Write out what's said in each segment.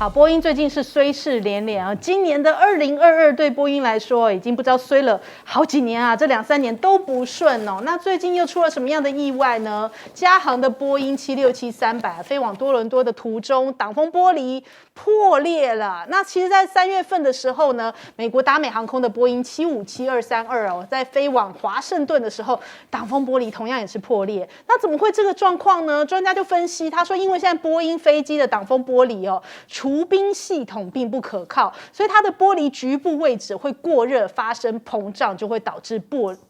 好，波音最近是衰事连连啊，今年的2022对波音来说已经不知道衰了好几年啊，这2-3年都不顺哦。那最近又出了什么样的意外呢？加航的波音767-300飞往多伦多的途中，挡风玻璃破裂了。那其实，在3月份的时候呢，美国达美航空的波音757-232哦，在飞往华盛顿的时候，挡风玻璃同样也是破裂。那怎么会这个状况呢？专家就分析，他说，因为现在波音飞机的挡风玻璃哦，除冰系统并不可靠，所以它的玻璃局部位置会过热，发生膨胀，就会导致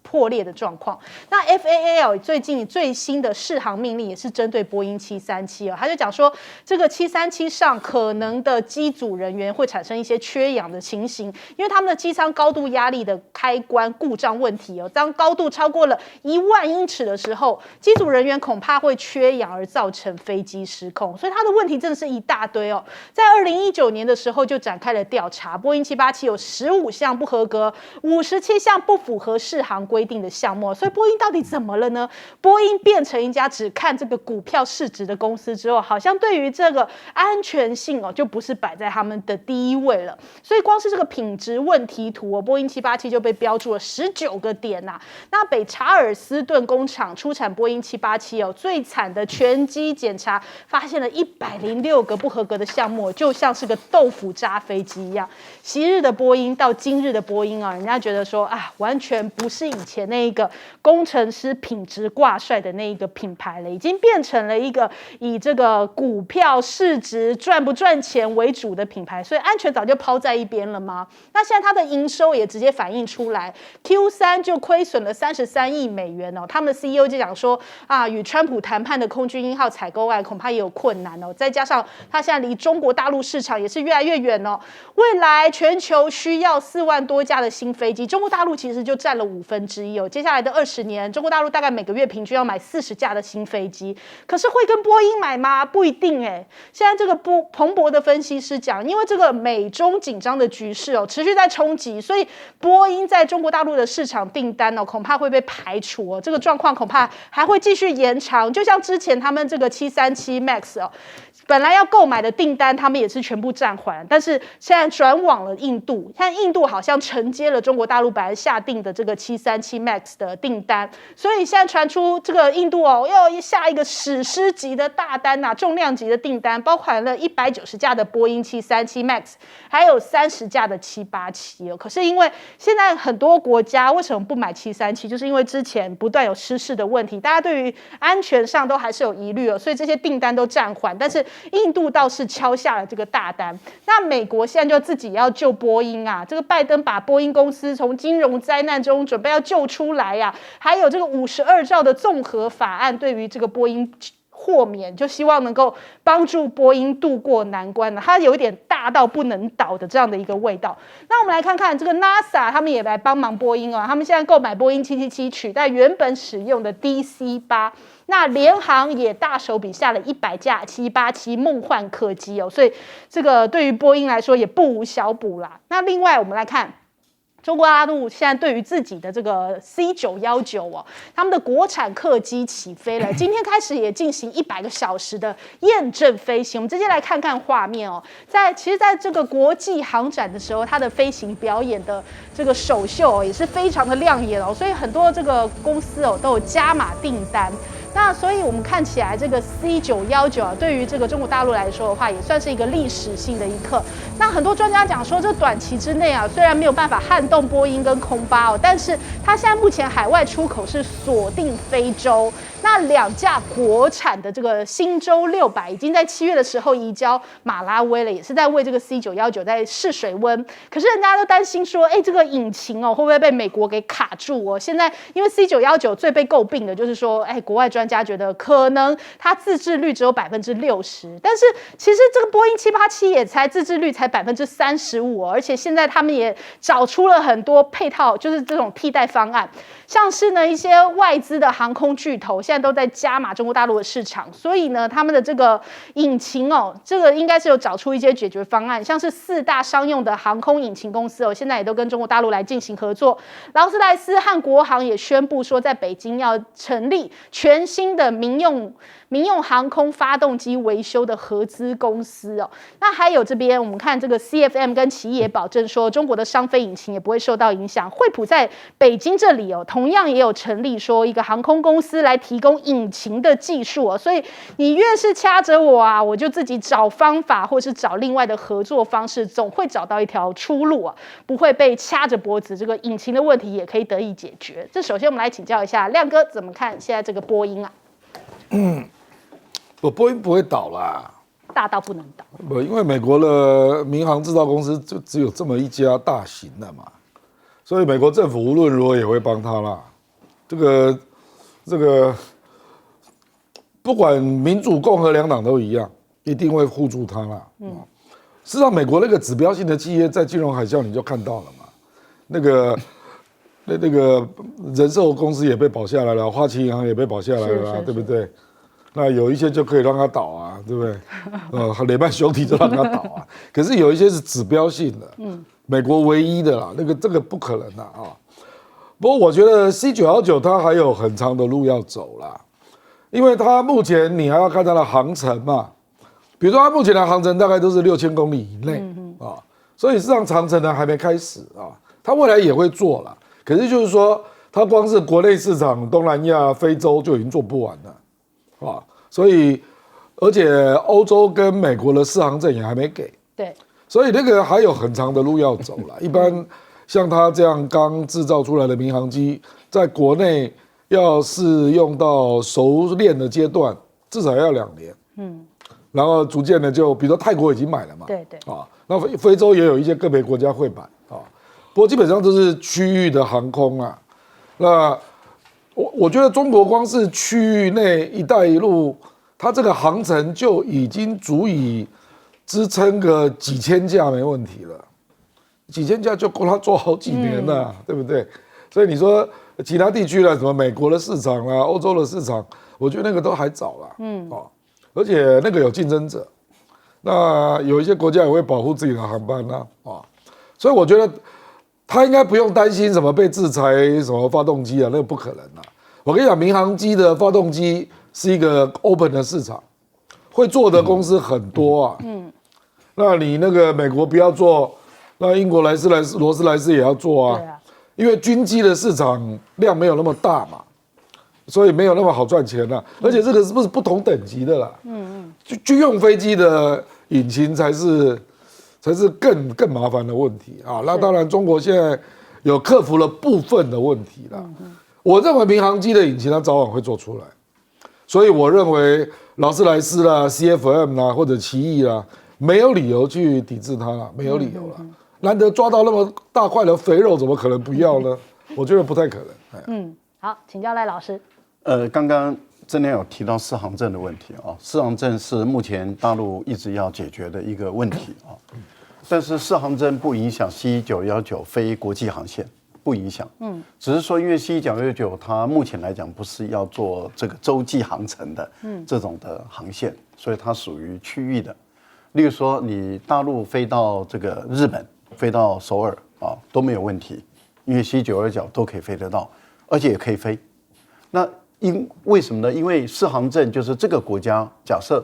破裂的状况。那 FAA 最近最新的适航命令也是针对波音737哦，他就讲说，这个737上可能的机组人员会产生一些缺氧的情形，因为他们的机舱高度压力的开关故障问题哦，当高度超过了1万英尺的时候，机组人员恐怕会缺氧而造成飞机失控，所以它的问题真的是一大堆哦。在2019年的时候就展开了调查，波音787有15项不合格，57项不符合适航规定的项目，所以波音到底怎么了呢？波音变成一家只看这个股票市值的公司之后，好像对于这个安全性哦，就不是摆在他们的第一位了。所以光是这个品质问题图哦，波音787就被标注了19个点呐。那北查尔斯顿工厂出产波音787哦，最惨的全机检查发现了106个不合格的项目，就像是个豆腐渣飞机一样。昔日的波音到今日的波音啊，人家觉得说啊，完全不是以前那一个工程师品质挂帅的那一个品牌了，已经变成了一个以这个股票市值赚不赚钱为主的品牌，所以安全早就抛在一边了吗？那现在它的营收也直接反映出来 ，Q3 就亏损了33亿美元哦。他们的 CEO 就讲说啊，与川普谈判的空军1号采购案恐怕也有困难哦，再加上它现在离中国大陆市场也是越来越远哦。未来全球需要4万多架的新飞机，中国大陆其实就占了1/5哦。接下来的20年，中国大陆大概每个月平均要买40架的新飞机，可是会跟波音买吗？不一定哎。现在这个彭博的分析师讲，因为这个美中紧张的局势哦，持续在冲击，所以波音在中国大陆的市场订单哦，恐怕会被排除哦。这个状况恐怕还会继续延长，就像之前他们这个737 MAX 哦，本来要购买的订单，他们也是全部暂缓，但是现在转往了印度，现在印度好像承接了中国大陆本来下定的这个737 MAX 的订单，所以现在传出这个印度哦要下一个史诗级的大单呐，重量级的订单，包含了190架的波音737 MAX， 还有30架的787哦。可是因为现在很多国家为什么不买737，就是因为之前不断有失事的问题，大家对于安全上都还是有疑虑哦，所以这些订单都暂缓，但是印度倒是敲下了这个大单。那美国现在就自己要救波音啊，这个拜登把波音公司从金融灾难中准备要救出来啊，还有这个52兆的综合法案对于这个波音豁免，就希望能够帮助波音渡过难关了。它有一点大到不能倒的这样的一个味道。那我们来看看这个 NASA， 他们也来帮忙波音哦，他们现在购买波音777取代原本使用的 DC-8。那联航也大手笔下了100架787梦幻客机哦，所以这个对于波音来说也不无小补啦。那另外我们来看。中国大陆现在对于自己的这个 C919哦，他们的国产客机起飞了，今天开始也进行100个小时的验证飞行。我们直接来看看画面哦，其实在这个国际航展的时候，它的飞行表演的这个首秀哦，也是非常的亮眼哦，所以很多这个公司哦都有加码订单。那所以我们看起来这个 C919啊，对于这个中国大陆来说的话，也算是一个历史性的一刻。那很多专家讲说，这短期之内啊，虽然没有办法撼动波音跟空巴哦，但是它现在目前海外出口是锁定非洲。那2架国产的这个新舟600已经在7月的时候移交马拉威了，也是在为这个 C919在试水温。可是人家都担心说，这个引擎哦会不会被美国给卡住哦？现在因为 C919最被诟病的就是说，国外专家觉得可能它自制率只有60%，但是其实这个波音787也才自制率才35%哦，而且现在他们也找出了很多配套，就是这种替代方案。像是呢一些外资的航空巨头现在都在加码中国大陆的市场，所以呢他们的这个引擎哦，这个应该是有找出一些解决方案，像是4大商用的航空引擎公司哦，现在也都跟中国大陆来进行合作。劳斯莱斯和国航也宣布说，在北京要成立全全新的民用航空发动机维修的合资公司哦。那还有这边我们看这个 CFM 跟奇异也保证说，中国的商飞引擎也不会受到影响。惠普在北京这里哦，同样也有成立说一个航空公司来提供引擎的技术哦。所以你越是掐着我啊，我就自己找方法，或是找另外的合作方式，总会找到一条出路啊，不会被掐着脖子。这个引擎的问题也可以得以解决。这首先我们来请教一下亮哥，怎么看现在这个波音啊？波音不会倒啦，大到不能倒。不，因为美国的民航制造公司就只有这么一家大型的嘛，所以美国政府无论如何也会帮他啦。这个不管民主、共和两党都一样，一定会护住他啦。事实上，美国那个指标性的企业在金融海啸你就看到了嘛，那个人寿公司也被保下来了，花旗银行也被保下来了，对不对？那有一些就可以让它倒啊，对不对？雷曼兄弟就让它倒啊。可是有一些是指标性的，美国唯一的啦，这个不可能的啊。不过我觉得 C919它还有很长的路要走啦，因为它目前你还要看它的航程嘛，比如说它目前的航程大概都是6000公里以内啊，所以事实上长程呢还没开始啊，它未来也会做啦。可是就是说，它光是国内市场、东南亚、非洲就已经做不完了。所以而且欧洲跟美国的适航证也还没给，对，所以那个还有很长的路要走了。一般像它这样刚制造出来的民航机，在国内要是用到熟练的阶段，至少要2年。然后逐渐的就，比如说泰国已经买了嘛，对，那非洲也有一些个别国家会买啊，不过基本上都是区域的航空啊，那。我觉得中国光是区域内“一带一路”，它这个航程就已经足以支撑个几千架没问题了，几千架就够它做好几年了，对不对？所以你说其他地区了，什么美国的市场啦、欧洲的市场，我觉得那个都还早啦，而且那个有竞争者，那有一些国家也会保护自己的航班啦，所以我觉得。他应该不用担心什么被制裁，什么发动机啊，那个不可能啊！我跟你讲，民航机的发动机是一个 open 的市场，会做的公司很多啊。那你那个美国不要做，那英国劳斯莱斯也要做啊。因为军机的市场量没有那么大嘛，所以没有那么好赚钱啊。而且这个是不是不同等级的啦？军用飞机的引擎才是更麻烦的问题啊！那当然，中国现在有克服了部分的问题了。我认为民航机的引擎它早晚会做出来，所以我认为劳斯莱斯啦、CFM 啦或者奇异啦，没有理由去抵制它了，没有理由了。难得抓到那么大块的肥肉，怎么可能不要呢？我觉得不太可能。好，请教赖老师。刚刚真的有提到适航证的问题啊，适航证是目前大陆一直要解决的一个问题啊。但是适航证不影响 C919飞国际航线，不影响。只是说因为 C919它目前来讲不是要做这个洲际航程的这种的航线，所以它属于区域的。例如说你大陆飞到这个日本，飞到首尔啊都没有问题，因为 C919都可以飞得到，而且也可以飞。那为什么呢？因为适航证就是这个国家假设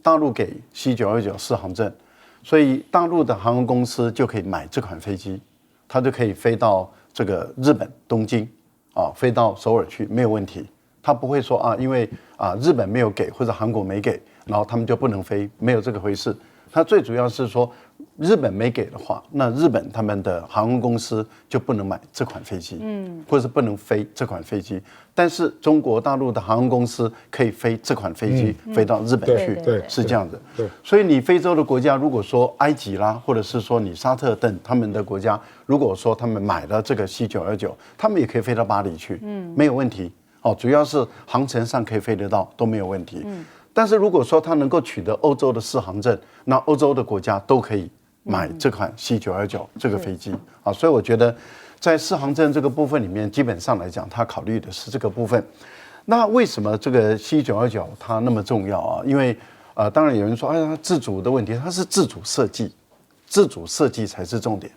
大陆给 C919适航证。所以大陆的航空公司就可以买这款飞机，它就可以飞到这个日本东京，飞到首尔去没有问题。它不会说因为日本没有给或者韩国没给，然后他们就不能飞，没有这个回事。它最主要是说，日本没给的话，那日本他们的航空公司就不能买这款飞机，或者是不能飞这款飞机。但是中国大陆的航空公司可以飞这款飞机，飞到日本去，是这样的。所以你非洲的国家，如果说埃及啦，或者是说你沙特等他们的国家，如果说他们买了这个 C919，他们也可以飞到巴黎去，没有问题。主要是航程上可以飞得到，都没有问题。但是如果说他能够取得欧洲的适航证，那欧洲的国家都可以买这款 C919这个飞机啊，所以我觉得在适航证这个部分里面，基本上来讲，他考虑的是这个部分。那为什么这个 C919它那么重要啊？因为当然有人说，它自主的问题，它是自主设计，自主设计才是重点。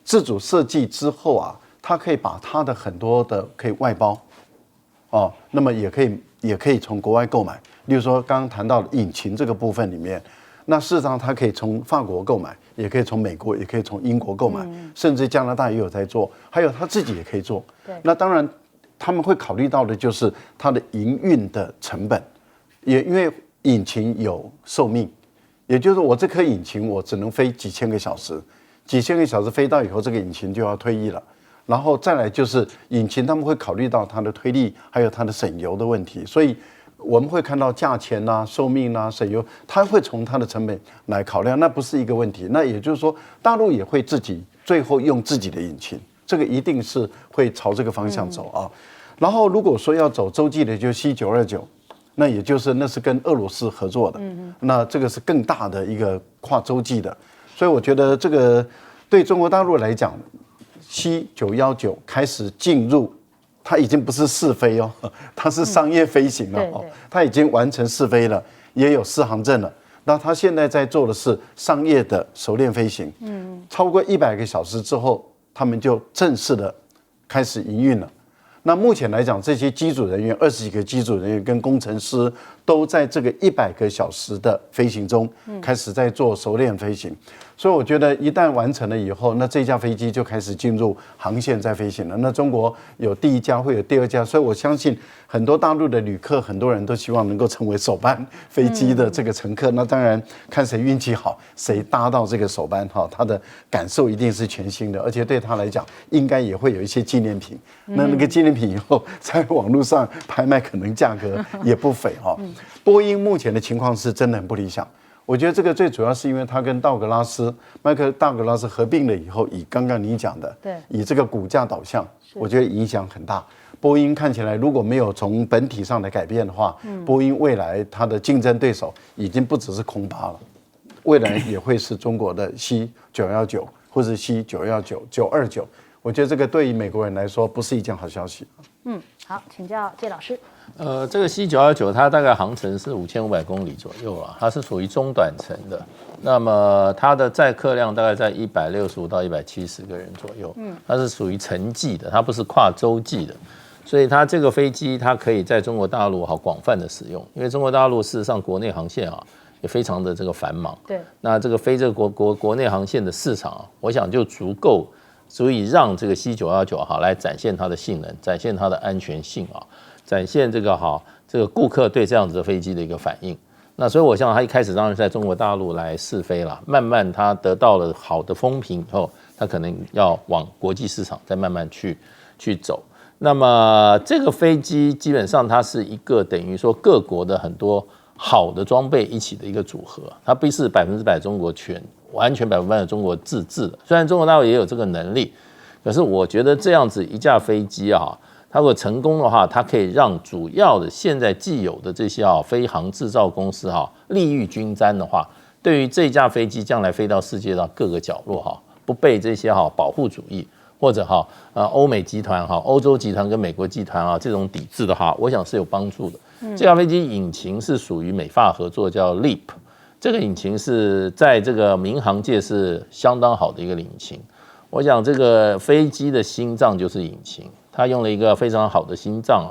自主设计之后它可以把它的很多的可以外包。哦，那么也可以从国外购买。例如说刚刚谈到的引擎这个部分里面，那事实上它可以从法国购买，也可以从美国，也可以从英国购买，甚至加拿大也有在做，还有他自己也可以做。那当然他们会考虑到的就是它的营运的成本，也因为引擎有寿命，也就是我这颗引擎我只能飞几千个小时，几千个小时飞到以后，这个引擎就要退役了。然后再来就是引擎，他们会考虑到它的推力，还有它的省油的问题，所以我们会看到价钱啊、寿命啊、省油，它会从它的成本来考量，那不是一个问题。那也就是说，大陆也会自己最后用自己的引擎，这个一定是会朝这个方向走啊。然后如果说要走洲际的，就是 C929，那也就是那是跟俄罗斯合作的，那这个是更大的一个跨洲际的，所以我觉得这个对中国大陆来讲。C919开始进入，它已经不是试飞哦，它是商业飞行了哦，它已经完成试飞了，也有适航证了。那它现在在做的是商业的熟练飞行，超过100个小时之后，他们就正式的开始营运了。那目前来讲，这些机组人员20几个机组人员跟工程师都在这个100个小时的飞行中开始在做熟练飞行。所以我觉得一旦完成了以后，那这架飞机就开始进入航线在飞行了。那中国有第1架，会有第2架，所以我相信很多大陆的旅客，很多人都希望能够成为首班飞机的这个乘客。那当然看谁运气好，谁搭到这个首班哈，他的感受一定是全新的，而且对他来讲，应该也会有一些纪念品。那个纪念品以后在网络上拍卖，可能价格也不菲哈。波音目前的情况是真的很不理想。我觉得这个最主要是因为它跟道格拉斯、麦克道格拉斯合并了以后，以刚刚你讲的，以这个股价导向，我觉得影响很大。波音看起来如果没有从本体上的改变的话，波音未来它的竞争对手已经不只是空巴了，未来也会是中国的 C919或是 C919、929。我觉得这个对于美国人来说不是一件好消息。好，请教介老师。这个 C919它大概航程是5500公里左右啊，它是属于中短程的。那么它的载客量大概在165到170个人左右，它是属于城际的，它不是跨洲际的。所以它这个飞机它可以在中国大陆好广泛的使用，因为中国大陆事实上国内航线啊也非常的这个繁忙。对，那这个飞这个国内航线的市场啊，我想就足以让这个 C919哈来展现它的性能，展现它的安全性啊，展现这个顾客对这样子的飞机的一个反应。那所以我想它一开始当然在中国大陆来试飞了，慢慢它得到了好的风评以后，它可能要往国际市场再慢慢去走。那么这个飞机基本上它是一个等于说各国的很多好的装备一起的一个组合，它不是100%中国完全100%的中国自制的。虽然中国大陆也有这个能力，可是我觉得这样子一架飞机啊，它如果成功的话，它可以让主要的现在既有的这些飞航制造公司利益均沾的话，对于这架飞机将来飞到世界上各个角落不被这些保护主义或者欧美集团欧洲集团跟美国集团这种抵制的话，我想是有帮助的。这架飞机引擎是属于美法合作，叫 LEAP。这个引擎是在这个民航界是相当好的一个引擎。我想这个飞机的心脏就是引擎，它用了一个非常好的心脏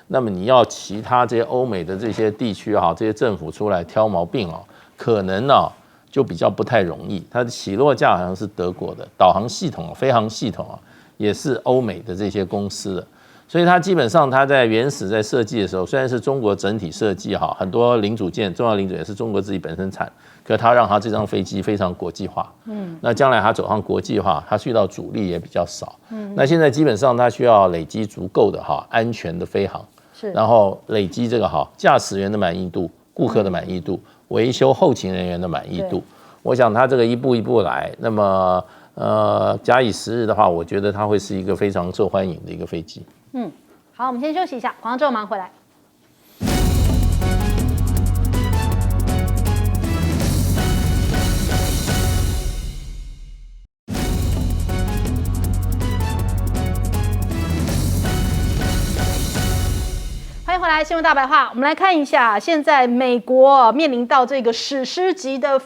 那么你要其他这些欧美的这些地区这些政府出来挑毛病可能就比较不太容易。它的起落架好像是德国的，导航系统飞航系统也是欧美的这些公司的。所以它基本上它在原始在设计的时候，虽然是中国整体设计很多零组件重要零组件是中国自己本身产，可是它让它这张飞机非常国际化。那将来它走上国际化，它遇到阻力也比较少。那现在基本上它需要累积足够的安全的飞航，然后累积这个驾驶员的满意度、顾客的满意度、维修后勤人员的满意度。我想它这个一步一步来，那么假以时日的话，我觉得它会是一个非常受欢迎的一个飞机。好，我们先休息一下，广告之后马上回来。欢迎回来，新闻大白话。我们来看一下，现在美国面临到这个史诗级的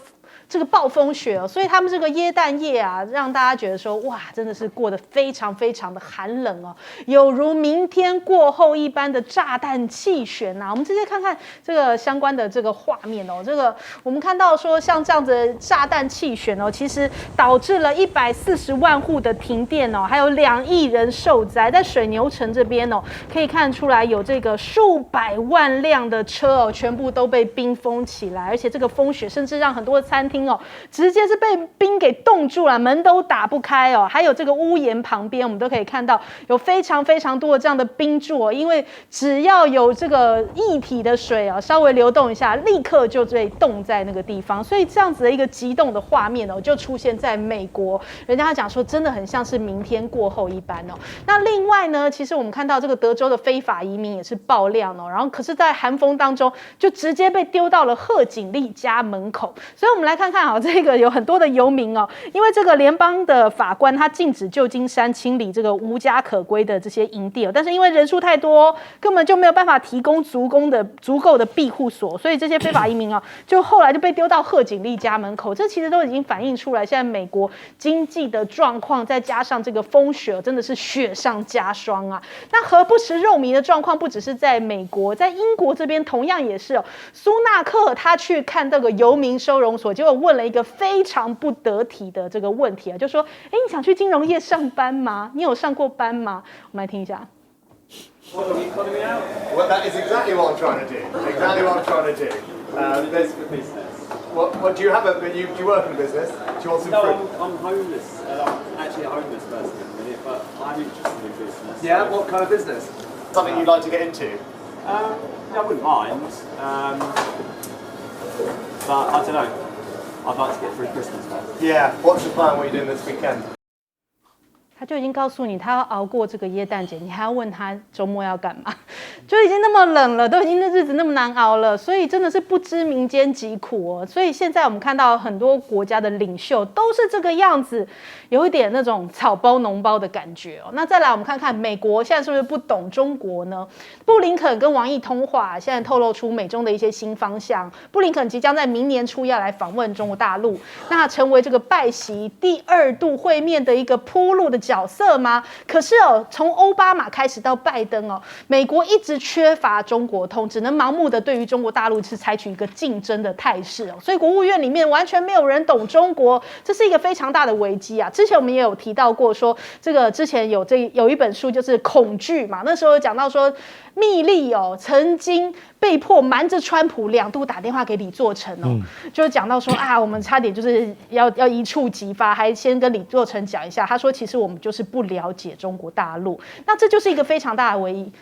这个暴风雪哦，所以他们这个耶诞夜啊，让大家觉得说哇，真的是过得非常非常的寒冷哦，有如明天过后一般的炸弹气旋啊。我们直接看看这个相关的这个画面哦，这个我们看到说像这样子的炸弹气旋哦，其实导致了140万户的停电哦，还有2亿人受灾。在水牛城这边哦，可以看出来有这个数百万辆的车哦，全部都被冰封起来，而且这个风雪甚至让很多的餐厅哦，直接是被冰给冻住了，门都打不开哦。还有这个屋檐旁边，我们都可以看到有非常非常多的这样的冰柱哦，因为只要有这个液体的水哦，稍微流动一下，立刻就被冻在那个地方。所以这样子的一个激动的画面哦，就出现在美国，人家讲说真的很像是明天过后一般哦。那另外呢，其实我们看到这个德州的非法移民也是爆量哦，然后可是在寒风当中就直接被丢到了贺锦丽家门口。所以我们来看看啊，这个有很多的游民哦，因为这个联邦的法官他禁止旧金山清理这个无家可归的这些营地哦，但是因为人数太多，根本就没有办法提供足够的庇护所，所以这些非法移民啊，就后来就被丢到贺锦丽家门口。这其实都已经反映出来，现在美国经济的状况，再加上这个风雪，真的是雪上加霜啊。那何不食肉糜的状况，不只是在美国，在英国这边同样也是哦。苏纳克他去看这个游民收容所，结果问了一个非常不得体的这个问题啊，就说：“哎，你想去金融业上班吗？你有上过班吗？”我们来听一下。Well, that is exactly what I'm trying to do. Exactly what I'm trying to do. There's business. What do you have? Do you work in a business? Do you want some fruit? No, I'm homeless. I'm actually a homeless person at the minute, but I'm interested in business. Yeah. What kind of business? Something you'd like to get into? I wouldn't mind. But I don't know. I'd like to get through Christmas first. Yeah. What's the plan? What are you doing this weekend? 他就已经告诉你他要熬过这个耶诞节，你还要问他周末要干嘛？就已经那么冷了，都已经那日子那么难熬了，所以真的是不知民间疾苦哦。所以现在我们看到很多国家的领袖都是这个样子，有一点那种草包脓包的感觉哦。那再来我们看看美国现在是不是不懂中国呢？布林肯跟王毅通话，现在透露出美中的一些新方向。布林肯即将在明年初要来访问中国大陆，那成为这个拜习第2度会面的一个铺路的角色吗？可是哦，从奥巴马开始到拜登哦，美国一直缺乏中国通，只能盲目的对于中国大陆是采取一个竞争的态势哦，所以国务院里面完全没有人懂中国，这是一个非常大的危机啊。之前我们也有提到过说，这个之前有一本书就是恐惧嘛，那时候有讲到说密利哦曾经被迫瞒着川普2度打电话给李作成哦，就讲到说啊，我们差点就是要一触即发，还先跟李作成讲一下，他说其实我们就是不了解中国大陆，那这就是一个非常大的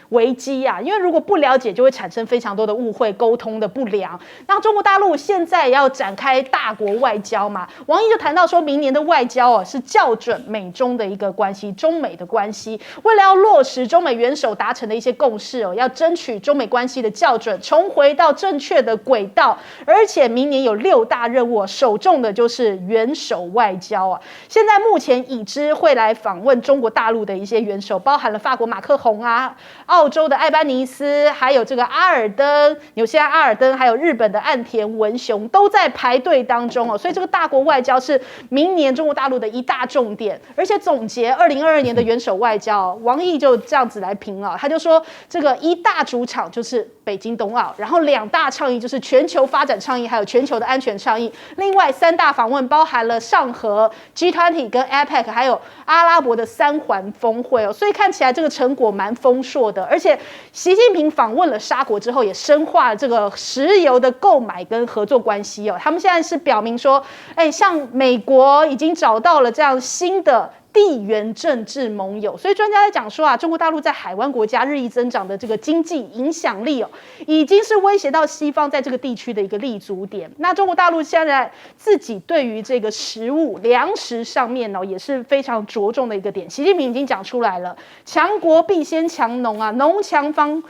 危机啊，因为如果不了解，就会产生非常多的误会，沟通的不良。那中国大陆现在也要展开大国外交嘛，王毅就谈到说，明年的外交哦是校准美中的一个关系，中美的关系，为了要落实中美元首达成的一些共识哦，要争取中美关系的校准，重回到正确的轨道，而且明年有6大任务，首重的就是元首外交啊。现在目前已知会来访问中国大陆的一些元首，包含了法国马克宏啊、澳洲的艾班尼斯，还有这个阿尔登、纽西兰阿尔登，还有日本的岸田文雄都在排队当中哦。所以这个大国外交是明年中国大陆的一大重点。而且总结2022年的元首外交，王毅就这样子来评啊，他就说这个一大主场就是北京冬奥，然后2大倡议就是全球发展倡议，还有全球的安全倡议。另外3大访问包含了上合、G20 跟 APEC， 还有阿拉伯的3环峰会哦。所以看起来这个成果蛮丰硕的。而且习近平访问了沙国之后，也深化了这个石油的购买跟合作关系哦。他们现在是表明说，像美国已经找到了这样新的地缘政治盟友，所以专家在讲说啊，中国大陆在海湾国家日益增长的这个经济影响力哦，已经是威胁到西方在这个地区的一个立足点。那中国大陆现在自己对于这个食物、粮食上面哦，也是非常着重的一个点。习近平已经讲出来了，强国必先强农啊，农强方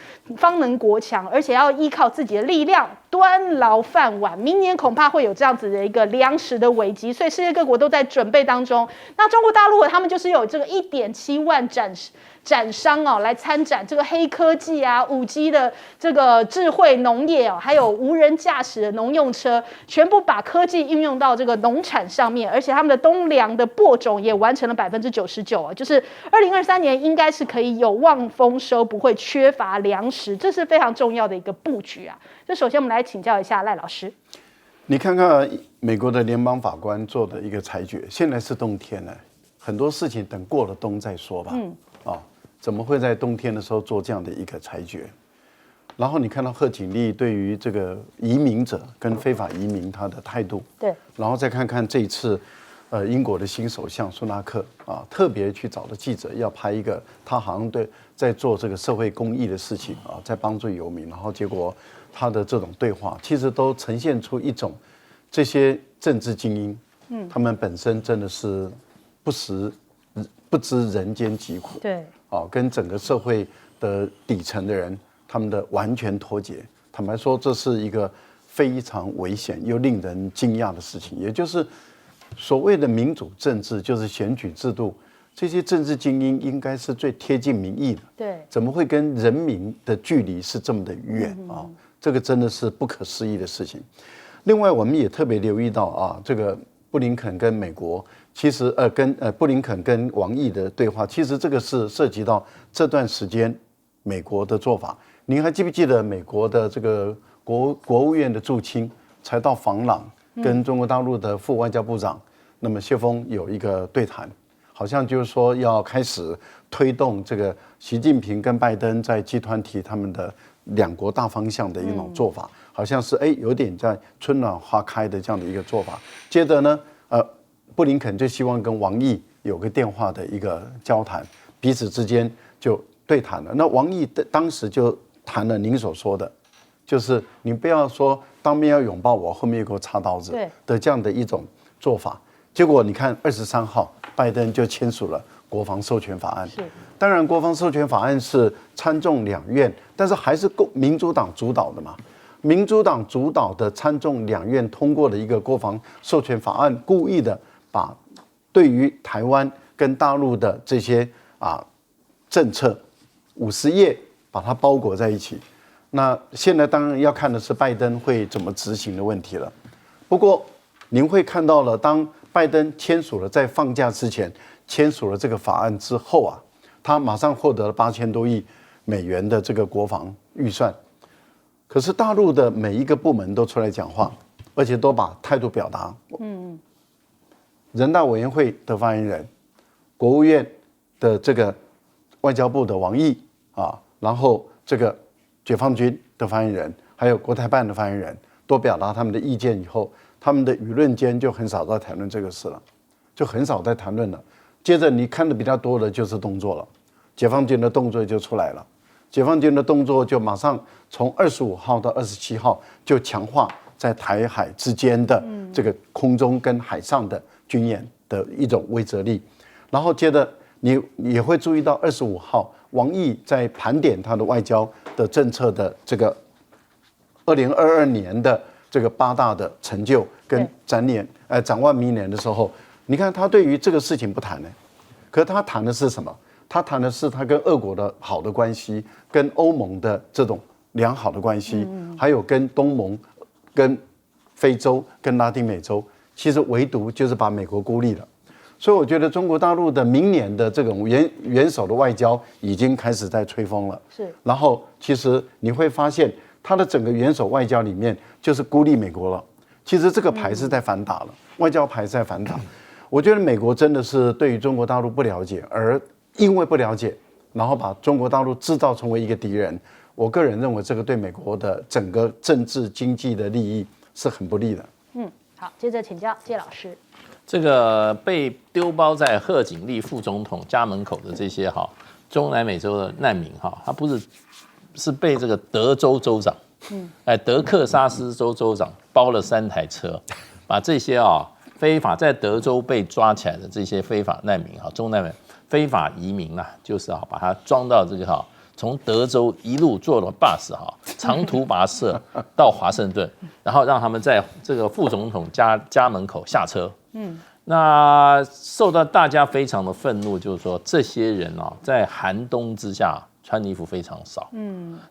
能国强，而且要依靠自己的力量端牢饭碗。明年恐怕会有这样子的一个粮食的危机，所以世界各国都在准备当中。那中国大陆他们就是有这个1.7万展商哦来参展，这个黑科技啊、5G 的这个智慧农业哦，还有无人驾驶的农用车，全部把科技运用到这个农产上面，而且他们的冬粮的播种也完成了99%哦，就是2023年应该是可以有望丰收，不会缺乏粮食，这是非常重要的一个布局啊。就首先我们来请教一下赖老师，你看看美国的联邦法官做的一个裁决，现在是冬天了，很多事情等过了冬再说吧。怎么会在冬天的时候做这样的一个裁决？然后你看到贺锦丽对于这个移民者跟非法移民他的态度，对，然后再看看这一次，英国的新首相苏纳克啊，特别去找的记者要拍一个他好像在做这个社会公益的事情啊，在帮助游民，然后结果他的这种对话，其实都呈现出一种这些政治精英，他们本身真的是不知人间疾苦，对，跟整个社会的底层的人，他们的完全脱节。坦白说，这是一个非常危险又令人惊讶的事情。也就是所谓的民主政治，就是选举制度，这些政治精英应该是最贴近民意的。对，怎么会跟人民的距离是这么的远啊？这个真的是不可思议的事情。另外，我们也特别留意到啊，这个布林肯跟美国。其实布林肯跟王毅的对话，其实这个是涉及到这段时间美国的做法。您还记不记得美国的这个国务院的驻青才到访朗，跟中国大陆的副外交部长那么谢峰有一个对谈，好像就是说要开始推动这个习近平跟拜登在G20他们的两国大方向的一种做法，好像是有点在春暖花开的这样的一个做法。接着呢，布林肯就希望跟王毅有个电话的一个交谈，彼此之间就对谈了。那王毅当时就谈了您所说的，就是你不要说当面要拥抱我，后面又给我插刀子的这样的一种做法。结果你看23号，拜登就签署了国防授权法案。当然，国防授权法案是参众两院，但是还是民主党主导的嘛。民主党主导的参众两院通过的一个国防授权法案，故意的把对于台湾跟大陆的这些政策50页把它包裹在一起。那现在当然要看的是拜登会怎么执行的问题了。不过您会看到了，当拜登签署了在放假之前签署了这个法案之后啊，他马上获得了8000多亿美元的这个国防预算。可是大陆的每一个部门都出来讲话，而且都把态度表达。人大委员会的发言人，国务院的这个外交部的王毅然后这个解放军的发言人，还有国台办的发言人，都表达他们的意见以后，他们的舆论间就很少在谈论这个事了，就很少在谈论了。接着你看的比较多的就是动作了，解放军的动作就出来了。解放军的动作就马上从25号到27号就强化在台海之间的这个空中跟海上的军演的一种威慑力。然后接着你也会注意到25号王毅在盘点他的外交的政策的这个2022年的这个8大的成就跟展望明年的时候，你看他对于这个事情不谈呢，可是他谈的是什么？他谈的是他跟俄国的好的关系，跟欧盟的这种良好的关系，还有跟东盟、跟非洲、跟拉丁美洲，其实唯独就是把美国孤立了。所以我觉得中国大陆的明年的这种元首的外交已经开始在吹风了。然后其实你会发现，他的整个元首外交里面就是孤立美国了。其实这个牌是在反打了，外交牌是在反打。我觉得美国真的是对于中国大陆不了解，而因为不了解，然后把中国大陆制造成为一个敌人。我个人认为，这个对美国的整个政治经济的利益是很不利的。好，接着请教谢老师。这个被丢包在贺锦丽副总统家门口的这些中南美洲的难民他不是被这个德州州长，德克萨斯州州长包了3台车，把这些非法在德州被抓起来的这些非法难民中南美非法移民就是把它装到这个从德州一路坐了 bus 长途跋涉到华盛顿，然后让他们在这个副总统家门口下车。那受到大家非常的愤怒，就是说这些人啊，在寒冬之下穿衣服非常少。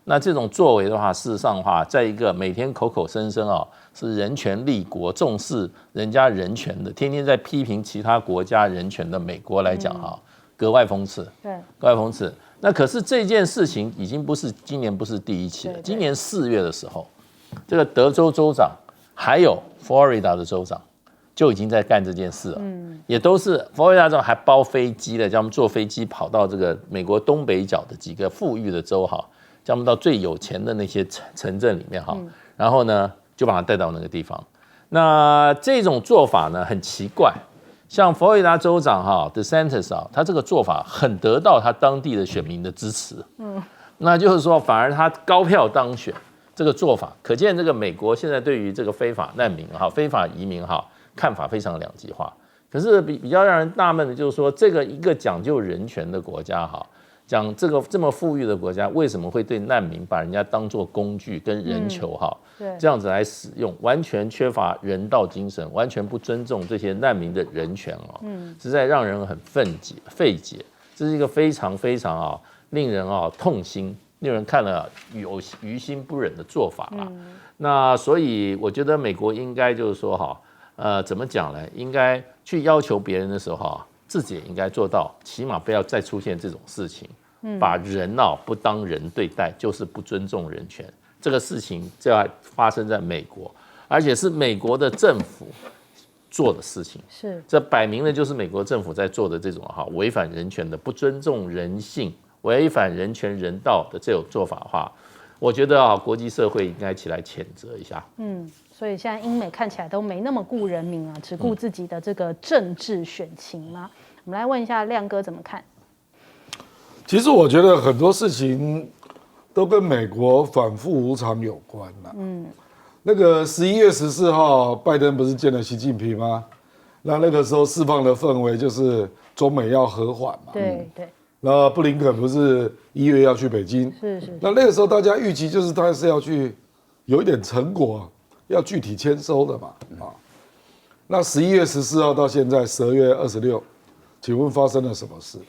那这种作为的话，事实上的话，在一个每天口口声声啊是人权立国、重视人家人权的，天天在批评其他国家人权的美国来讲哈，格外讽刺。对，格外讽刺。那可是这件事情已经不是今年不是第一起了，今年4月的时候，这个德州州长还有佛罗里达的州长就已经在干这件事了，也都是佛罗里达州还包飞机的，叫他们坐飞机跑到这个美国东北角的几个富裕的州哈，叫他们到最有钱的那些城镇里面哈，然后呢就把他带到那个地方。那这种做法呢很奇怪，像佛罗里达州长哈 DeSantis 啊，他这个做法很得到他当地的选民的支持，那就是说反而他高票当选，这个做法可见这个美国现在对于这个非法难民哈、非法移民哈。看法非常两极化，可是比较让人纳闷的就是说，这个一个讲究人权的国家哈，讲这个这么富裕的国家，为什么会对难民把人家当作工具跟人球哈，这样子来使用，完全缺乏人道精神，完全不尊重这些难民的人权哦，实在让人很费解，这是一个非常非常啊令人啊痛心，令人看了有于心不忍的做法啦。那所以我觉得美国应该就是说哈。怎么讲呢？应该去要求别人的时候啊，自己也应该做到，起码不要再出现这种事情。把人不当人对待，就是不尊重人权。这个事情就要发生在美国，而且是美国的政府做的事情。是，这摆明了就是美国政府在做的这种违反人权的、不尊重人性、违反人权人道的这种做法的话，我觉得国际社会应该起来谴责一下。所以现在英美看起来都没那么顾人民啊，只顾自己的这个政治选情吗？我们来问一下亮哥怎么看？其实我觉得很多事情都跟美国反复无常有关啦。那个11月14号，拜登不是见了习近平吗？那个时候释放的氛围就是中美要和缓嘛。对对。然后布林肯不是1月要去北京？是。那个时候大家预期就是他是要去有一点成果。要具体签收的嘛，那11月14号到现在12月26，请问发生了什么事？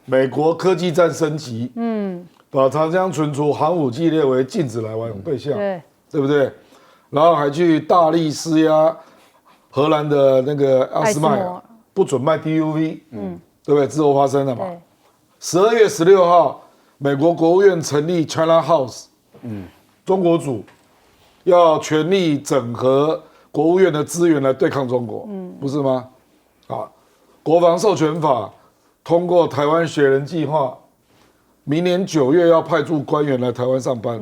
美国科技战升级，把长江存储航母机列为禁止来往对象，对不对？然后还去大力施压荷兰的那个阿斯麦尔，不准卖 DUV，对不对？之后发生了嘛？12月16号，美国国务院成立 China House，中国组。要全力整合国务院的资源来对抗中国，不是吗？国防授权法通过台湾学人计划，明年9月要派驻官员来台湾上班。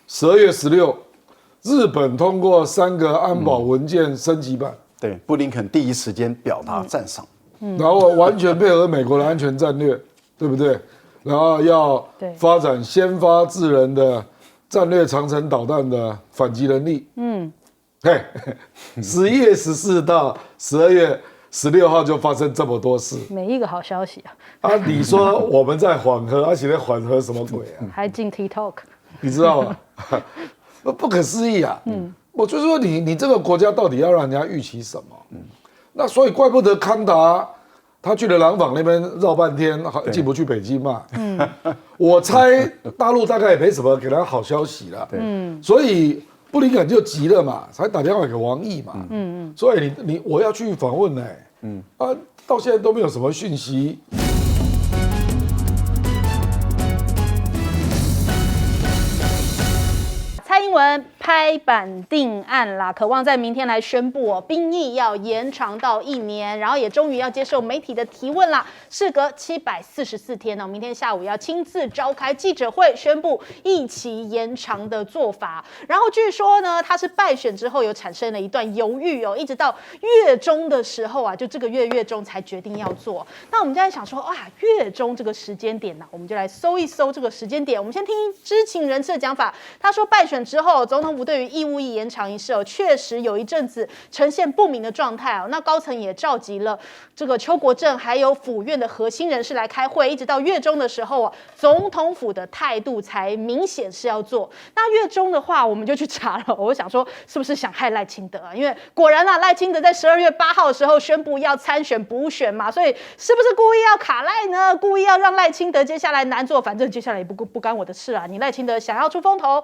12月16，日本通过3个安保文件升级版，对，布林肯第一时间表达赞赏，然后完全配合美国的安全战略，对不对？然后要发展先发制人的。战略长程导弹的反击能力，11月14到12月16号就发生这么多事，每一个好消息啊！你说我们在缓和，而且在缓和什么鬼啊？还进 TikTok， 你知道吗？不可思议啊！我就说你这个国家到底要让人家预期什么？那所以怪不得康达。他去了廊坊那边绕半天，进不去北京嘛。我猜大陆大概也没什么给他好消息了。所以布林肯就急了嘛，才打电话给王毅嘛。所以我要去访问呢。到现在都没有什么讯息。蔡英文拍板定案啦，渴望在明天来宣布兵役要延长到1年，然后也终于要接受媒体的提问啦。事隔744天明天下午要亲自召开记者会，宣布役期延长的做法。然后据说呢，他是败选之后有产生了一段犹豫一直到月中的时候就这个月中才决定要做。那我们在想说月中这个时间点我们就来搜一搜这个时间点。我们先听知情人士的讲法，他说败选之后后，总统府对于义务役延长一事确实有一阵子呈现不明的状态那高层也召集了这个邱国正还有府院的核心人士来开会，一直到月中的时候总统府的态度才明显是要做。那月中的话，我们就去查了，我想说是不是想害赖清德因为果然赖清德在12月8号的时候宣布要参选补选嘛，所以是不是故意要卡赖呢？故意要让赖清德接下来难做，反正接下来也不干我的事你赖清德想要出风头，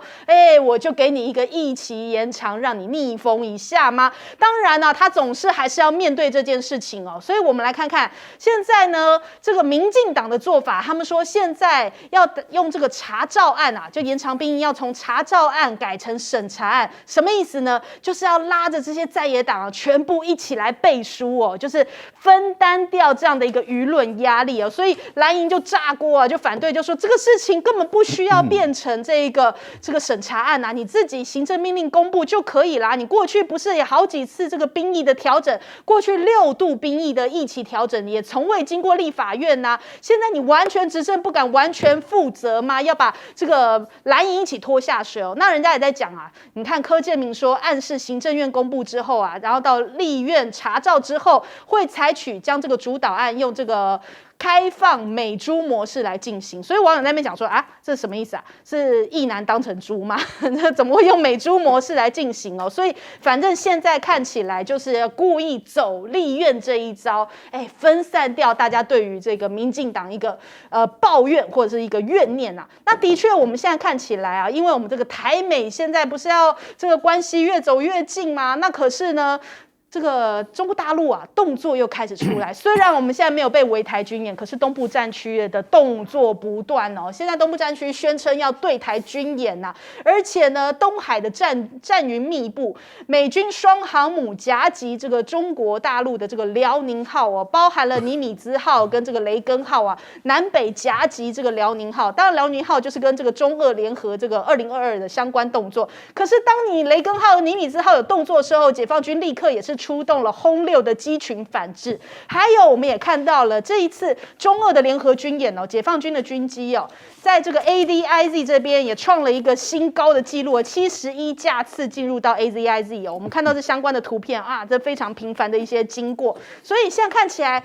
我就给你一个役期延长，让你逆风一下吗？当然他总是还是要面对这件事情所以我们来看看现在呢，这个民进党的做法，他们说现在要用这个查照案就延长兵役要从查照案改成审查案，什么意思呢？就是要拉着这些在野党全部一起来背书就是分担掉这样的一个舆论压力所以蓝营就炸锅就反对，就说这个事情根本不需要变成这个审查案你自己行政命令公布就可以啦。你过去不是也好几次这个兵役的调整，过去6度兵役的役期调整也从未经过立法院现在你完全执政不敢完全负责吗？要把这个蓝营一起拖下水那人家也在讲你看柯建铭说暗示行政院公布之后然后到立院查照之后会采取将这个主导案用这个开放美猪模式来进行，所以网友在那边讲说这是什么意思是役男当成猪吗？怎么会用美猪模式来进行所以反正现在看起来就是故意走立院这一招分散掉大家对于这个民进党一个抱怨或者是一个怨念那的确我们现在看起来因为我们这个台美现在不是要这个关系越走越近吗？那可是呢这个中国大陆动作又开始出来，虽然我们现在没有被围台军演，可是东部战区的动作不断现在东部战区宣称要对台军演而且呢，东海的战云密布，美军双航母夹击这个中国大陆的这个辽宁号包含了尼米兹号跟这个雷根号南北夹击这个辽宁号。当然，辽宁号就是跟这个中俄联合这个2022的相关动作。可是当你雷根号、尼米兹号有动作的时候，解放军立刻也是出动了轰6的机群反制，还有我们也看到了这一次中俄的联合军演解放军的军机在这个 AZIZ 这边也创了一个新高的记录71架次进入到 AZIZ 我们看到这相关的图片这非常频繁的一些经过，所以现在看起来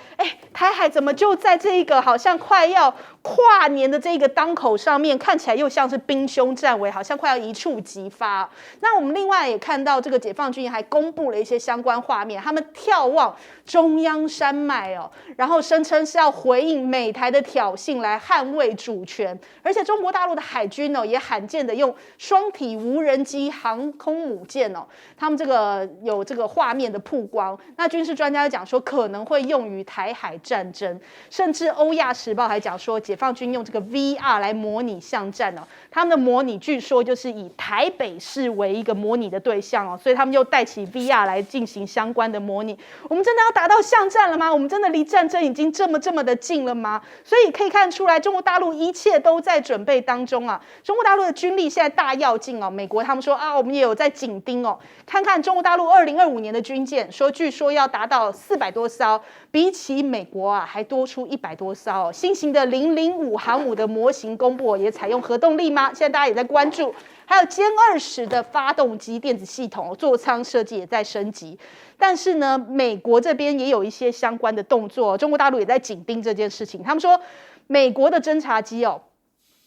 台海怎么就在这一个好像快要跨年的这个当口上面，看起来又像是兵凶战危，好像快要一触即发那我们另外也看到这个解放军还公布了一些相关画面，他们眺望中央山脉然后声称是要回应美台的挑衅来捍卫主权。而且中国大陆的海军也罕见的用双体无人机航空母舰他们这个有这个画面的曝光。那军事专家讲说可能会用于台海战争，甚至欧亚时报还讲说解放军用这个 VR 来模拟巷战他们的模拟据说就是以台北市为一个模拟的对象所以他们又带起 VR 来进行相关的模拟。我们真的要打到巷战了吗？我们真的离战争已经这么的近了吗？所以可以看出来中国大陆一切都在准备当中中国大陆的军力现在大跃进美国他们说我们也有在紧盯看看中国大陆2025年的军舰，据说要达到400多艘，比起美国还多出100多艘新型的005航母的模型公布也采用核动力吗？现在大家也在关注。还有歼20的发动机电子系统座舱设计也在升级。但是呢，美国这边也有一些相关的动作，中国大陆也在紧盯这件事情。他们说美国的侦察机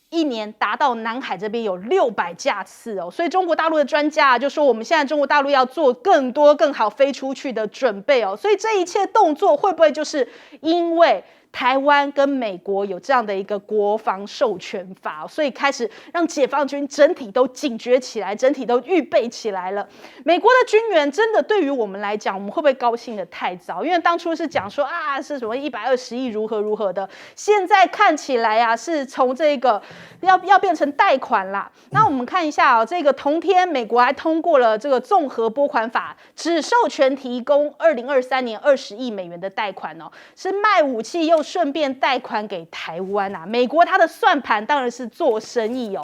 一年达到南海这边有600架次所以中国大陆的专家就说我们现在中国大陆要做更多更好飞出去的准备所以这一切动作会不会就是因为台湾跟美国有这样的一个国防授权法，所以开始让解放军整体都警觉起来，整体都预备起来了。美国的军援真的对于我们来讲，我们会不会高兴的太早？因为当初是讲说是什么120亿如何如何的，现在看起来是从这个要变成贷款啦。那我们看一下这个同天美国还通过了这个综合拨款法，只授权提供2023年20亿美元的贷款是卖武器又顺便贷款给台湾美国它的算盘当然是做生意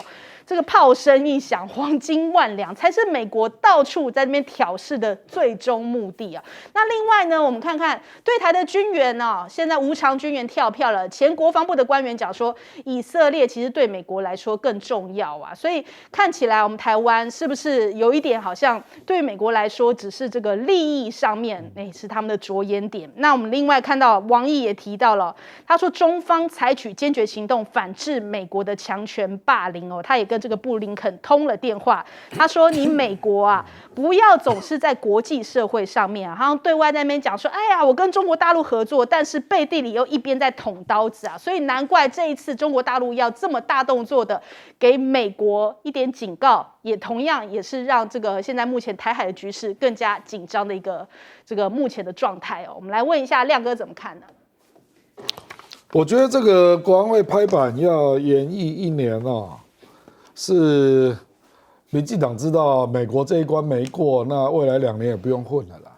这个炮声一响，黄金万两才是美国到处在那边挑事的最终目的啊。那另外呢，我们看看对台的军援哦，现在无偿军援跳票了。前国防部的官员讲说，以色列其实对美国来说更重要啊，所以看起来我们台湾是不是有一点好像对美国来说只是这个利益上面是他们的着眼点。那我们另外看到王毅也提到了，他说中方采取坚决行动反制美国的强权霸凌哦，他也跟这个布林肯通了电话。他说：“你美国啊，不要总是在国际社会上面啊，好像对外在那边讲说，哎呀，我跟中国大陆合作，但是背地里又一边在捅刀子啊。所以难怪这一次中国大陆要这么大动作的给美国一点警告，也同样也是让这个现在目前台海的局势更加紧张的一个这个目前的状态哦。我们来问一下亮哥怎么看呢？”我觉得这个国安会拍板要延役1年啊，是民进党知道美国这一关没过，那未来2年也不用混了啦。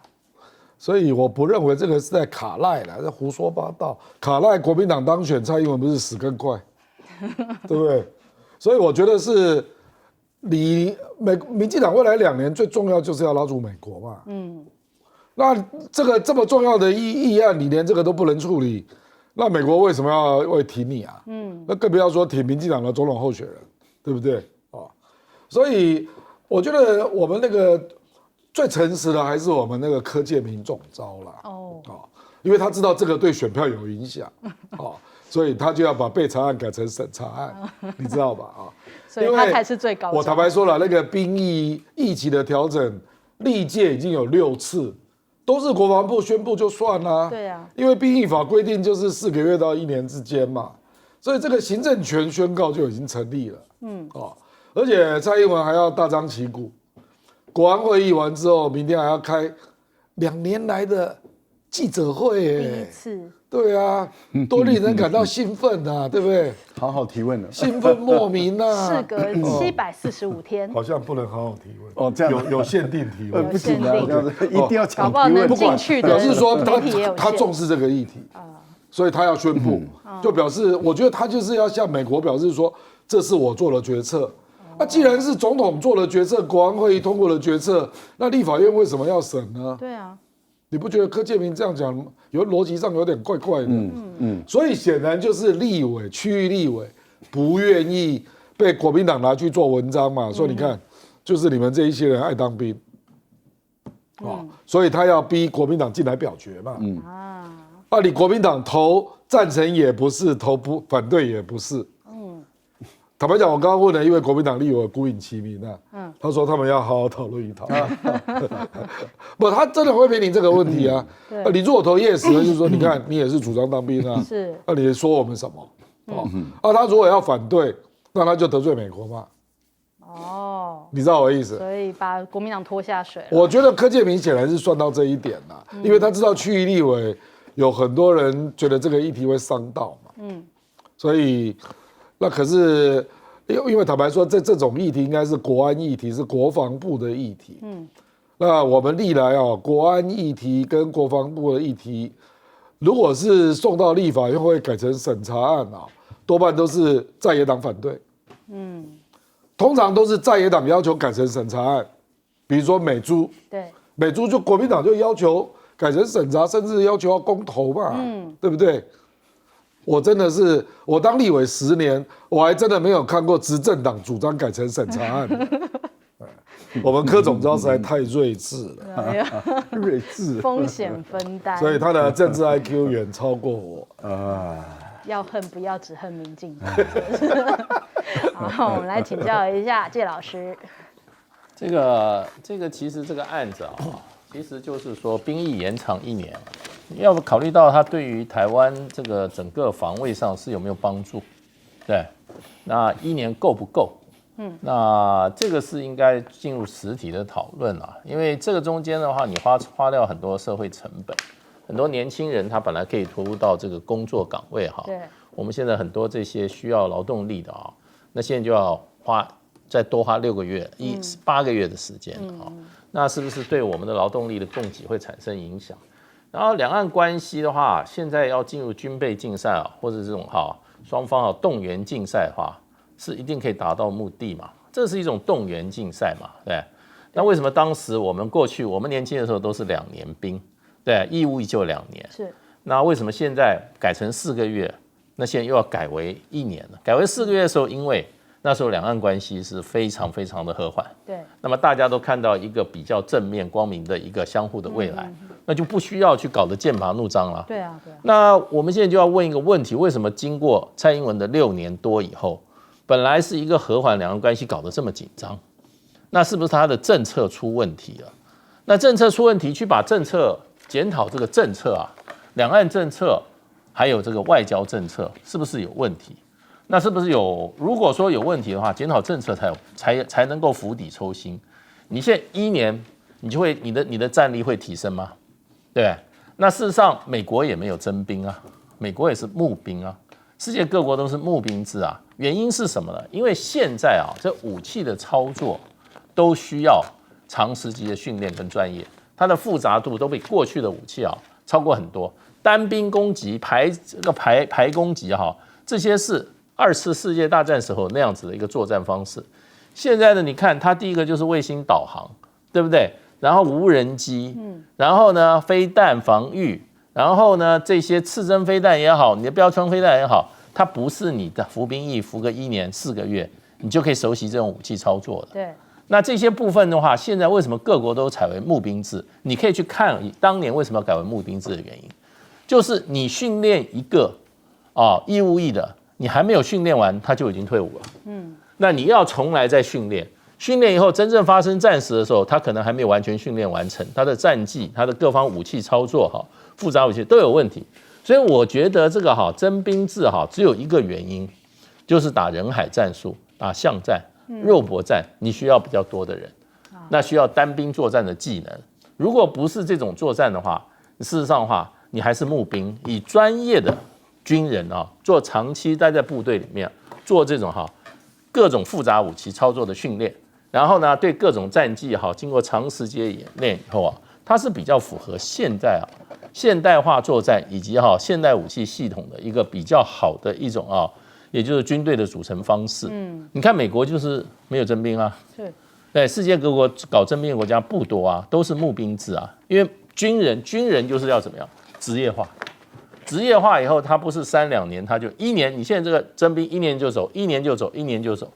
所以我不认为这个是在卡赖啦，这胡说八道。卡赖国民党当选，蔡英文不是死更快，对不对？所以我觉得是民进党未来2年最重要就是要拉住美国嘛。那这个这么重要的议案，你连这个都不能处理。那美国为什么会挺你啊？那更不要说挺民进党的总统候选人，对不对？所以我觉得我们那个最诚实的还是我们那个柯建铭总召啦。因为他知道这个对选票有影响，所以他就要把备查案改成审查案，你知道吧？所以他才是最高。我坦白说了，那个兵役役期的调整，历届已经有6次。都是国防部宣布就算啦，对啊，因为兵役法规定就是4个月到1年之间嘛，所以这个行政权宣告就已经成立了，而且蔡英文还要大张旗鼓，国安会议完之后，明天还要开2年来的记者会，第一次，对啊，多令人感到兴奋啊，对不对？好好提问了，兴奋莫名啊！事隔745天，好像不能好好提问哦，这样有限定提问，不行啊，这样子一定要抢提搞不好能问。进去的表示说他媒体也有限重视这个议题，所以他要宣布，就表示我觉得他就是要向美国表示说，这是我做的决策。那既然是总统做了决策，国安会议通过了决策，那立法院为什么要审呢？对啊，你不觉得柯建铭这样讲有逻辑上有点怪怪的？所以显然就是立委、区域立委不愿意被国民党拿去做文章嘛，说你看，就是你们这一些人爱当兵，所以他要逼国民党进来表决嘛。你国民党投赞成也不是，投不反对也不是。坦白讲，我刚刚问了一位国民党立委辜颖其名啊，他说他们要好好讨论一讨论。不，他真的会面临这个问题啊。你如果投 yes， 就是说你看你也是主张当兵啊，是，那你说我们什么？他如果要反对，那他就得罪美国嘛。你知道我的意思？所以把国民党拖下水。我觉得柯建铭显然是算到这一点啦，因为他知道区域立委有很多人觉得这个议题会伤到嘛。所以。那可是，因为坦白说，这种议题应该是国安议题，是国防部的议题。那我们历来国安议题跟国防部的议题，如果是送到立法院会改成审查案多半都是在野党反对。通常都是在野党要求改成审查案，比如说美猪，对，美猪就国民党就要求改成审查，甚至要求要公投嘛，对不对？我真的是，我当立委10年，我还真的没有看过执政党主张改成审查案。我们柯总召实在太睿智了，睿智，风险分担，所以他的政治 IQ 远超过我要恨不要只恨民进党。好，我们来请教一下介老师。这个其实这个案子其实就是说兵役延长1年。要考虑到它对于台湾这个整个防卫上是有没有帮助，对，那1年够不够？那这个是应该进入实体的讨论啊，因为这个中间的话，你花掉很多社会成本，很多年轻人他本来可以投入到这个工作岗位对，我们现在很多这些需要劳动力的那现在就要再多花6个月8个月的时间那是不是对我们的劳动力的供给会产生影响？然后两岸关系的话，现在要进入军备竞赛或者这种双方动员竞赛的话，是一定可以达到目的嘛？这是一种动员竞赛嘛，对。那为什么当时我们过去我们年轻的时候都是2年兵，对，义务役就2年，是。那为什么现在改成4个月？那现在又要改为1年了？改为4个月的时候，因为那时候两岸关系是非常非常的和缓，对。那么大家都看到一个比较正面光明的一个相互的未来，那就不需要去搞得剑拔弩张了。对啊，对啊。那我们现在就要问一个问题：为什么经过蔡英文的6年多以后，本来是一个和缓两岸关系搞得这么紧张？那是不是他的政策出问题了？那政策出问题，去把政策检讨这个政策啊，两岸政策还有这个外交政策是不是有问题？那是不是有？如果说有问题的话，检讨政策才能够釜底抽薪。你现在1年，你就会你的战力会提升吗？对不对？那事实上，美国也没有征兵啊，美国也是募兵啊，世界各国都是募兵制啊。原因是什么呢？因为现在啊，这武器的操作都需要长时期的训练跟专业，它的复杂度都比过去的武器啊超过很多。单兵攻击、排攻击哈，这些是2次世界大战时候那样子的一个作战方式。现在呢，你看它第一个就是卫星导航，对不对？然后无人机，然后呢飞弹防御，然后呢这些刺针飞弹也好，你的标枪飞弹也好，它不是你的服兵役服个1年4个月，你就可以熟悉这种武器操作的。对。那这些部分的话，现在为什么各国都采为募兵制？你可以去看当年为什么要改为募兵制的原因，就是你训练一个义务役的，你还没有训练完，他就已经退伍了。那你要重来再训练，训练以后真正发生战时的时候，他可能还没有完全训练完成，他的战绩、他的各方武器操作复杂武器都有问题。所以我觉得这个征兵制只有一个原因，就是打人海战术、打巷战。肉搏战你需要比较多的人，那需要单兵作战的技能。如果不是这种作战的话，事实上的话，你还是募兵，以专业的军人做长期待在部队里面做这种各种复杂武器操作的训练，然后呢对各种战技经过长时间演练以后它是比较符合现在现代化作战以及现代武器系统的一个比较好的一种也就是军队的组成方式。你看美国就是没有征兵啊，对，世界各国搞征兵的国家不多啊，都是募兵制啊。因为军人就是要怎么样职业化，职业化以后，他不是3、2年，他就1年。你现在这个征兵1年就走，1年就走，1年就走。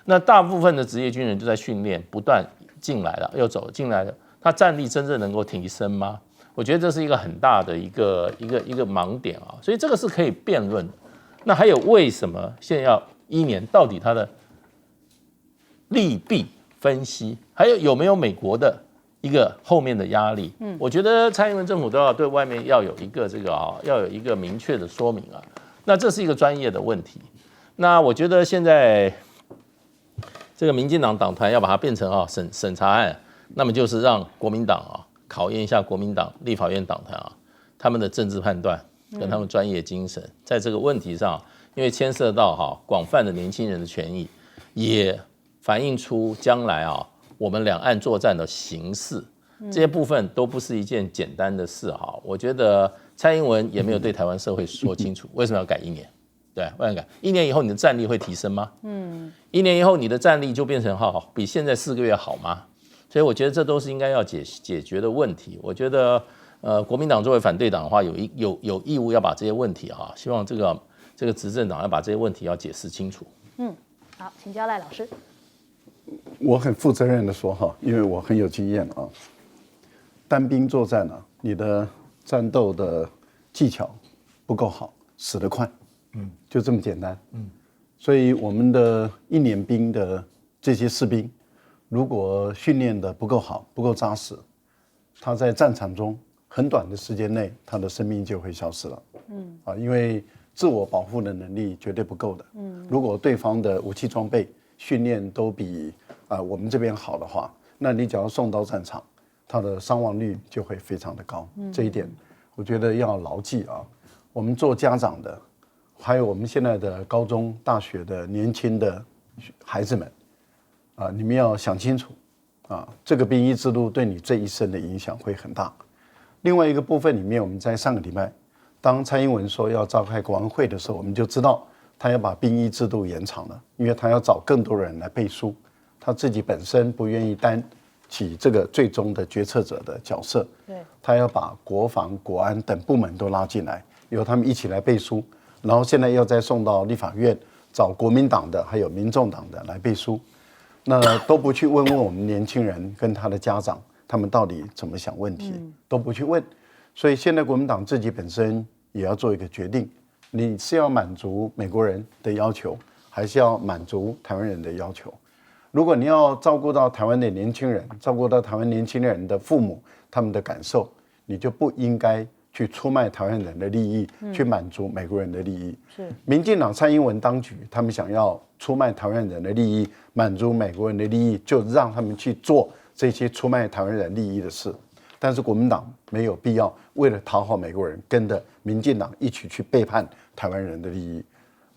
那大部分的职业军人就在训练，不断进来了又走进来了，他战力真正能够提升吗？我觉得这是一个很大的一个盲点所以这个是可以辩论的。那还有为什么现在要1年？到底它的利弊分析，还有没有美国的一个后面的压力？我觉得蔡英文政府都要对外面要有一个要有一个明确的说明那这是一个专业的问题。那我觉得现在这个民进党党团要把它变成审查案，那么就是让国民党考验一下国民党立法院党团他们的政治判断。跟他们专业精神，在这个问题上，因为牵涉到广泛的年轻人的权益，也反映出将来我们两岸作战的形势，这些部分都不是一件简单的事我觉得蔡英文也没有对台湾社会说清楚，为什么要改1年？对，为什么改？1年以后你的战力会提升吗？1年以后你的战力就变成比现在4个月好吗？所以我觉得这都是应该要解决的问题。我觉得。国民党作为反对党的话，有义务要把这些问题希望这个执政党要把这些问题要解释清楚。好，请教赖老师。我很负责任的说因为我很有经验单兵作战你的战斗的技巧不够好，死得快，就这么简单。所以我们的1年兵的这些士兵，如果训练的不够好，不够扎实，他在战场中。很短的时间内，他的生命就会消失了。因为自我保护的能力绝对不够的。如果对方的武器装备训练都比我们这边好的话，那你只要送到战场，他的伤亡率就会非常的高。这一点，我觉得要牢记我们做家长的，还有我们现在的高中、大学的年轻的孩子们，你们要想清楚这个兵役制度对你这一生的影响会很大。另外一个部分里面，我们在上个礼拜，当蔡英文说要召开国安会的时候，我们就知道他要把兵役制度延长了，因为他要找更多人来背书，他自己本身不愿意担起这个最终的决策者的角色，他要把国防、国安等部门都拉进来，由他们一起来背书，然后现在又再送到立法院找国民党的还有民众党的来背书，那都不去问问我们年轻人跟他的家长，他们到底怎么想问题，都不去问，所以现在国民党自己本身也要做一个决定，你是要满足美国人的要求，还是要满足台湾人的要求？如果你要照顾到台湾的年轻人，照顾到台湾年轻人的父母他们的感受，你就不应该去出卖台湾人的利益，去满足美国人的利益。是民进党蔡英文当局，他们想要出卖台湾人的利益，满足美国人的利益，就让他们去做这些出卖台湾人利益的事。但是国民党没有必要为了讨好美国人，跟着民进党一起去背叛台湾人的利益。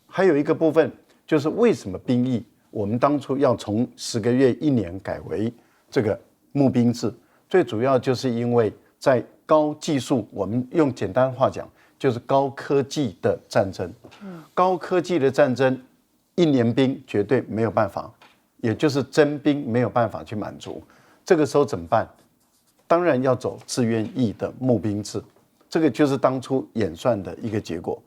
还有一个部分就是为什么兵役？我们当初要从10个月、1年改为这个募兵制，最主要就是因为在高技术，我们用简单话讲，就是高科技的战争。高科技的战争，1年兵绝对没有办法，也就是征兵没有办法去满足。这个时候怎么办？当然要走自愿役的募兵制，这个就是当初演算的一个结果。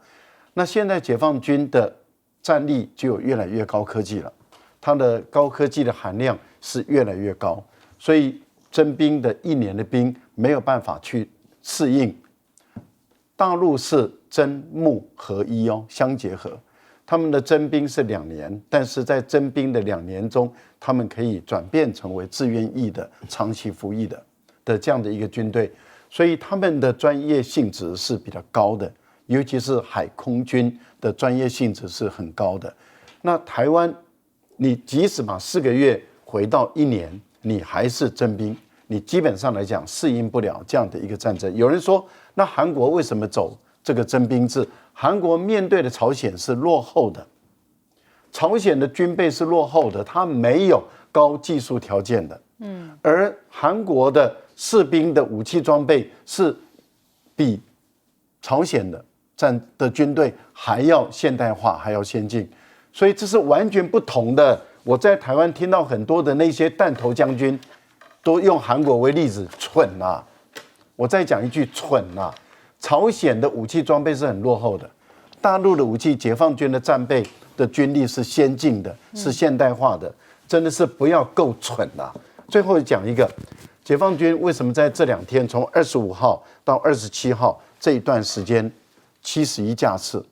那现在解放军的战力就有越来越高科技了。它的高科技的含量是越来越高，所以征兵的1年的兵没有办法去适应。大陆是征募合一哦，相结合，他们的征兵是2年，但是在征兵的2年中，他们可以转变成为自愿役的长期服役的这样的一个军队，所以他们的专业性质是比较高的，尤其是海空军的专业性质是很高的。那台湾，你即使把4个月回到1年，你还是征兵，你基本上来讲适应不了这样的一个战争。有人说，那韩国为什么走这个征兵制？韩国面对的朝鲜是落后的，朝鲜的军备是落后的，它没有高技术条件的，而韩国的士兵的武器装备是比朝鲜的军队还要现代化，还要先进。所以这是完全不同的。我在台湾听到很多的那些弹头将军，都用韩国为例子，蠢啊！我再讲一句，蠢啊！朝鲜的武器装备是很落后的，大陆的武器，解放军的战备的军力是先进的，是现代化的，真的是不要够蠢啊！最后讲一个，解放军为什么在这2天，从25号到27号这一段时间，71架次，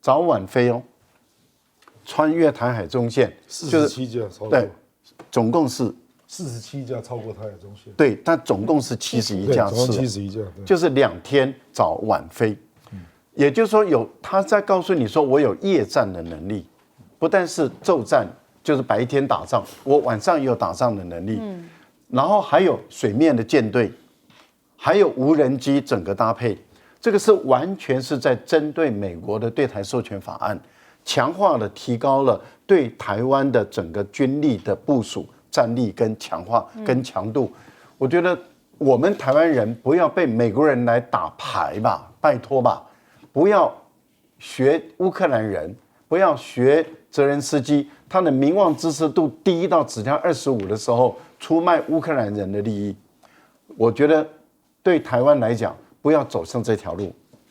早晚飞哦。穿越台海中线47架超过，对，总共是47架超过台海中线，对，但总共是71架次，71架，就是2天早晚飞，也就是说他在告诉你说我有夜战的能力，不但是昼战，就是白天打仗，我晚上也有打仗的能力，然后还有水面的舰队，还有无人机整个搭配，这个是完全是在针对美国的对台授权法案。强化了、提高了对台湾的整个军力的部署、战力跟强化跟强度。我觉得我们台湾人不要被美国人来打牌吧，拜托吧，不要学乌克兰人，不要学泽连斯基，他的名望支持度低到只剩25的时候，出卖乌克兰人的利益。我觉得对台湾来讲，不要走上这条路。